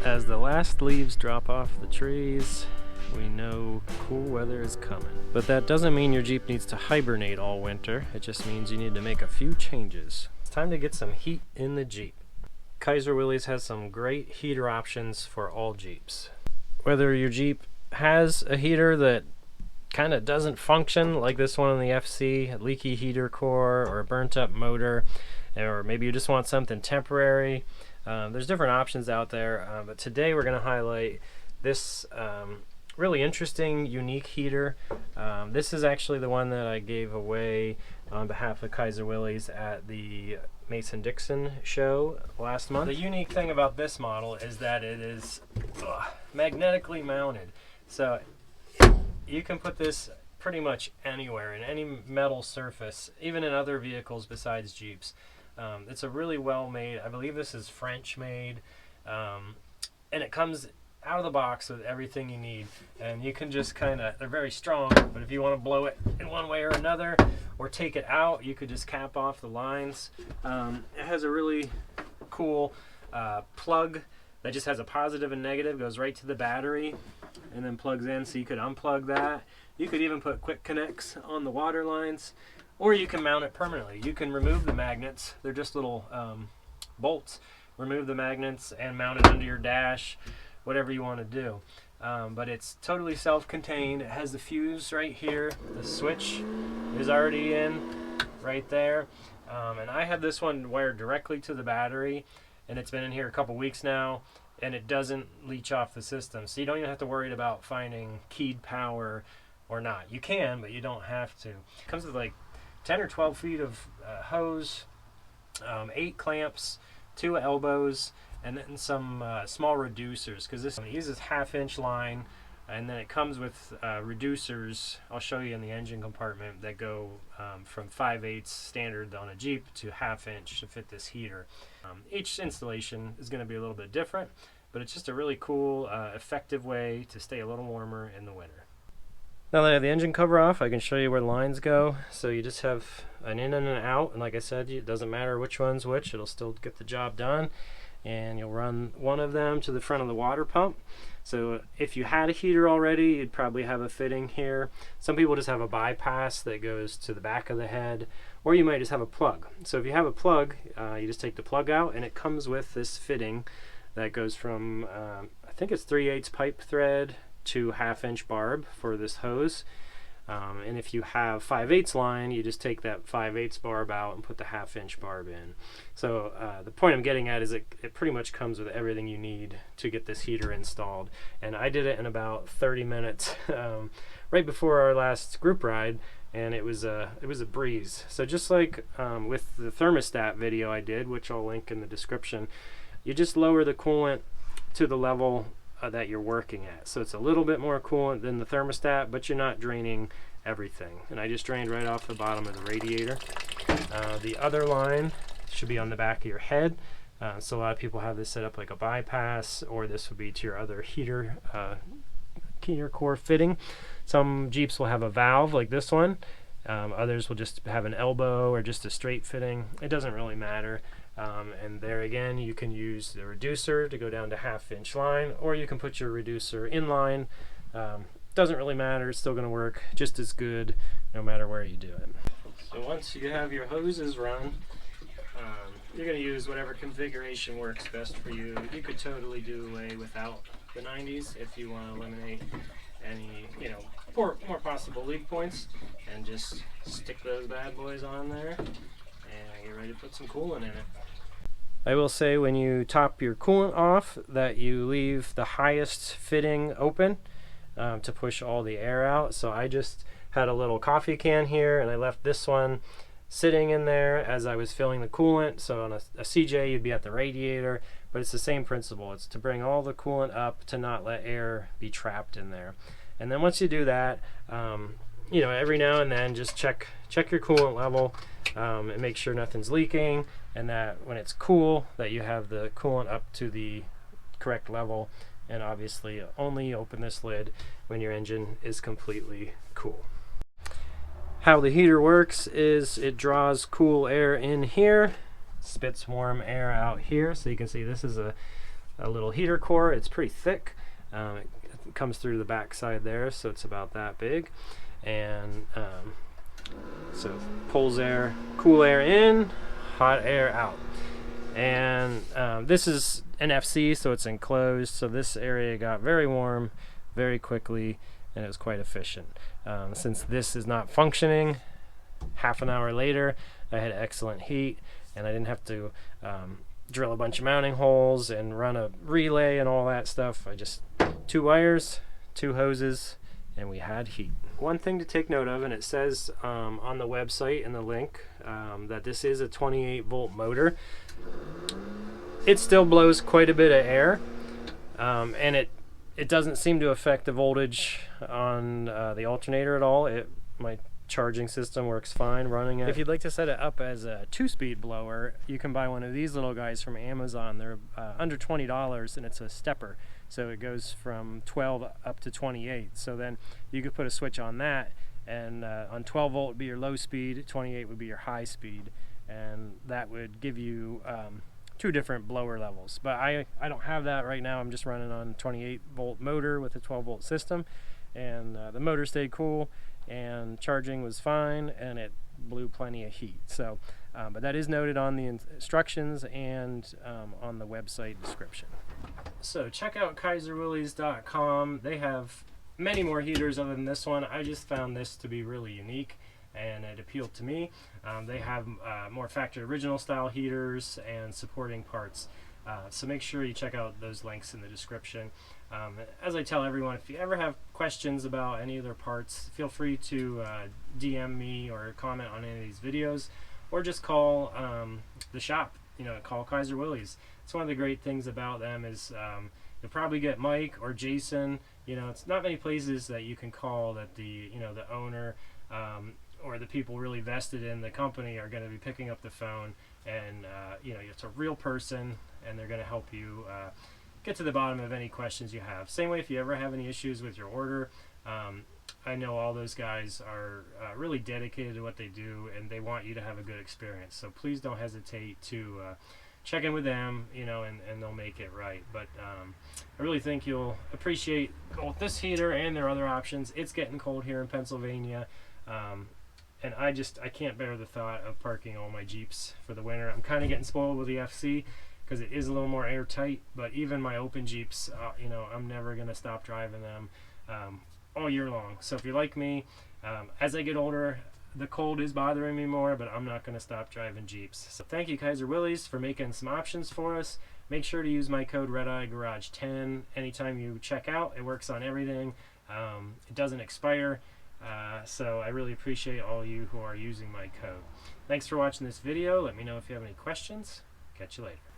As the last leaves drop off the trees, we know cool weather is coming. But that doesn't mean your Jeep needs to hibernate all winter. It just means you need to make a few changes. It's time to get some heat in the Jeep. Kaiser Willys has some great heater options for all Jeeps. Whether your Jeep has a heater that kind of doesn't function, like this one on the FC, a leaky heater core or a burnt up motor, or maybe you just want something temporary, there's different options out there, but today we're going to highlight this really interesting, unique heater. This is actually the one that I gave away on behalf of Kaiser Willys at the Mason-Dixon show last month. The unique thing about this model is that it is magnetically mounted. So you can put this pretty much anywhere, in any metal surface, even in other vehicles besides Jeeps. It's a really well made, I believe this is French made, and it comes out of the box with everything you need, and you can just they're very strong, but if you want to blow it in one way or another or take it out, you could just cap off the lines. It has a really cool plug that just has a positive and negative, goes right to the battery and then plugs in, so you could unplug that. You could even put quick connects on the water lines, or you can mount it permanently. You can remove the magnets, they're just little bolts. Remove the magnets and mount it under your dash, whatever you want to do. But it's totally self-contained. It has the fuse right here. The switch is already in right there. And I have this one wired directly to the battery, and it's been in here a couple weeks now, and it doesn't leach off the system. So you don't even have to worry about finding keyed power or not. You can, but you don't have to. It comes with like 10 or 12 feet of hose, 8 clamps, 2 elbows, and then some small reducers, because this uses 1/2-inch line, and then it comes with reducers, I'll show you in the engine compartment, that go from 5/8 standard on a Jeep to 1/2-inch to fit this heater. Each installation is going to be a little bit different, but it's just a really cool, effective way to stay a little warmer in the winter. Now that I have the engine cover off, I can show you where the lines go. So you just have an in and an out, and like I said, it doesn't matter which one's which, it'll still get the job done. And you'll run one of them to the front of the water pump. So if you had a heater already, you'd probably have a fitting here. Some people just have a bypass that goes to the back of the head, or you might just have a plug. So if you have a plug, you just take the plug out, and it comes with this fitting that goes from, I think it's 3/8 pipe thread to 1/2-inch barb for this hose. And if you have 5/8 line, you just take that 5/8 barb out and put the 1/2-inch barb in. So the point I'm getting at is it pretty much comes with everything you need to get this heater installed. And I did it in about 30 minutes right before our last group ride, and it was a breeze. So just like with the thermostat video I did, which I'll link in the description, you just lower the coolant to the level that you're working at. So it's a little bit more coolant than the thermostat, but you're not draining everything. And I just drained right off the bottom of the radiator. The other line should be on the back of your head. So a lot of people have this set up like a bypass, or this would be to your other heater core fitting. Some Jeeps will have a valve like this one. Others will just have an elbow or just a straight fitting. It doesn't really matter. And there again, you can use the reducer to go down to 1/2-inch line, or you can put your reducer in line. Doesn't really matter, it's still going to work just as good no matter where you do it. So once you have your hoses run, you're going to use whatever configuration works best for you. You could totally do away without the 90s if you want to eliminate any, more possible leak points, and just stick those bad boys on there and get ready to put some coolant in it. I will say, when you top your coolant off, that you leave the highest fitting open to push all the air out. So I just had a little coffee can here, and I left this one sitting in there as I was filling the coolant. So on a CJ, you'd be at the radiator, but it's the same principle. It's to bring all the coolant up to not let air be trapped in there. And then once you do that, every now and then just check your coolant level and make sure nothing's leaking, and that when it's cool, that you have the coolant up to the correct level. And obviously only open this lid when your engine is completely cool. How the heater works is it draws cool air in here, spits warm air out here. So you can see this is a a little heater core. It's pretty thick. It comes through the back side there, so it's about that big. And so pulls air, cool air in, hot air out. And this is an FC, so it's enclosed, so this area got very warm very quickly, and it was quite efficient. Since this is not functioning, half an hour later I had excellent heat, and I didn't have to drill a bunch of mounting holes and run a relay and all that stuff. I just 2 wires, 2 hoses, and we had heat. One thing to take note of, and it says on the website in the link that this is a 28 volt motor. It still blows quite a bit of air, and it doesn't seem to affect the voltage on the alternator at all. My charging system works fine running it. If you'd like to set it up as a 2-speed blower, you can buy one of these little guys from Amazon. They're under $20, and it's a stepper, so it goes from 12 up to 28. So then you could put a switch on that, and on 12 volt would be your low speed, 28 would be your high speed, and that would give you 2 different blower levels. But I don't have that right now. I'm just running on 28 volt motor with a 12 volt system, and the motor stayed cool, and charging was fine, and it blew plenty of heat. So but that is noted on the instructions and on the website description. So check out KaiserWillys.com. They have many more heaters other than this one. I just found this to be really unique, and it appealed to me. They have more factory original style heaters and supporting parts. So make sure you check out those links in the description. As I tell everyone, if you ever have questions about any of their parts, feel free to DM me or comment on any of these videos, or just call the shop. Call Kaiser Willys. It's one of the great things about them is you'll probably get Mike or Jason. It's not many places that you can call that the owner or the people really vested in the company are going to be picking up the phone, and it's a real person, and they're going to help you get to the bottom of any questions you have. Same way if you ever have any issues with your order. I know all those guys are really dedicated to what they do, and they want you to have a good experience. So please don't hesitate to check in with them, and they'll make it right. But I really think you'll appreciate both this heater and their other options. It's getting cold here in Pennsylvania, and I can't bear the thought of parking all my Jeeps for the winter. I'm kind of getting spoiled with the FC because it is a little more airtight, but even my open Jeeps, I'm never going to stop driving them all year long. So if you're like me, as I get older, the cold is bothering me more, but I'm not going to stop driving Jeeps. So thank you, Kaiser Willys, for making some options for us. Make sure to use my code RedEyeGarage10 anytime you check out. It works on everything. It doesn't expire. So I really appreciate all you who are using my code. Thanks for watching this video. Let me know if you have any questions. Catch you later.